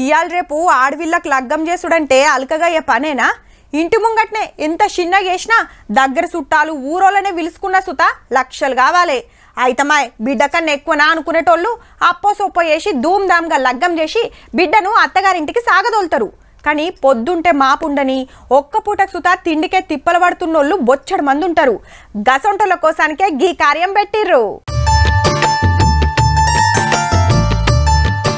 ఇయాల రేపు ఆడవిళ్ళకి లగ్గం చేసుడంటే అలకగా ఏ పనేనా? ఇంటి ముంగట్నే ఎంత చిన్నగా చేసినా దగ్గర చుట్టాలు ఊరోళ్ళనే విలుసుకున్న సుత లక్షలు కావాలి. అయితమాయ్ బిడ్డ కన్నా ఎక్కువనా అనుకునేటోళ్ళు అప్పో సొప్పో చేసి ధూమ్ధామ్గా లగ్గం చేసి బిడ్డను అత్తగారింటికి సాగదోలుతారు. కానీ పొద్దుంటే మాపుండని ఒక్క పూటకు సుత తిండికే తిప్పలు పడుతున్నోళ్ళు బొచ్చడు మంది ఉంటారు. గసొంటల కోసానికే గీ కార్యం పెట్టిర్రు.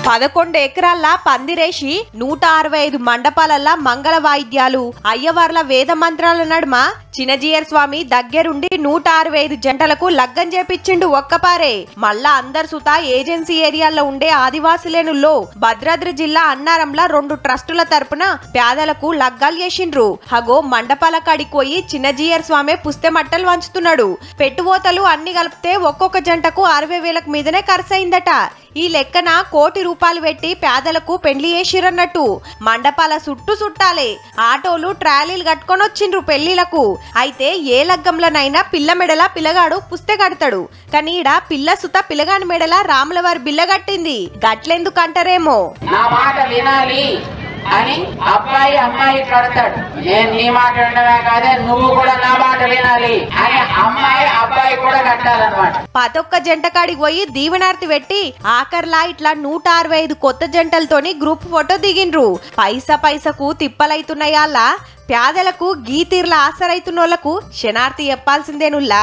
11 ఎకరాల పందిరేసి 165 మండపాలల్ల మంగళ వాయిద్యాలు అయ్యవార్ల వేద మంత్రాల నడుమ చినజీయర్ స్వామి దగ్గరుండి 165 జంటలకు లగ్గం చేపించిండు ఒక్కపారే. మళ్ళా అందరు సుత ఏజెన్సీ ఏరియాల్లో ఉండే ఆదివాసులేనుల్లో భద్రాద్రి జిల్లా అన్నారంలా 2 ట్రస్టుల తరపున పేదలకు లగ్గాలు చేసిండ్రు. హగో మండపాల కాడికి పోయి చినజీయర్ స్వామి పుస్తె మట్టలు వంచుతున్నాడు. పెట్టుబోతలు అన్ని కలిపితే ఒక్కొక్క జంటకు 60,000 మీదనే ఖర్చయిందట. ఈ లెక్కన ₹1 కోటి పెట్టి పేదలకు పెండ్లి చేసిరన్నట్టు. మండపాల చుట్టూ చుట్టాలే ఆటోలు ట్రాలీలు కట్టుకొని వచ్చిండ్రు పెళ్లిలకు. అయితే ఏ లగ్గంలోనైనా పిల్ల మెడల పిల్లగాడు పుస్తె కడతాడు. కానీ ఈడ పిల్ల సుత పిల్లగాని మెడల రాములవారి బిల్ల కట్టింది. గట్లెందుకంటారేమో. నా మాట వినాలి అని అబ్బాయి అమ్మాయి కడతాడు. నేను నీ మాట వినడమే కాదే నువ్వు కూడా నా మాట వినాలి అని అమ్మాయి అబ్బాయి కూడా కట్టాలన్నమాట. 11 జంట కాడికి పోయి దీవెనార్తి పెట్టి ఆఖర్లా ఇట్లా 165 కొత్త జంటలతోని గ్రూప్ ఫోటో దిగిండ్రు. పైసకు తిప్పలైతున్నాయాళ్ళ పేదలకు గీ తీర్ల ఆసరైతున్నోళ్లకు శనార్తి చెప్పాల్సిందేనుల్లా.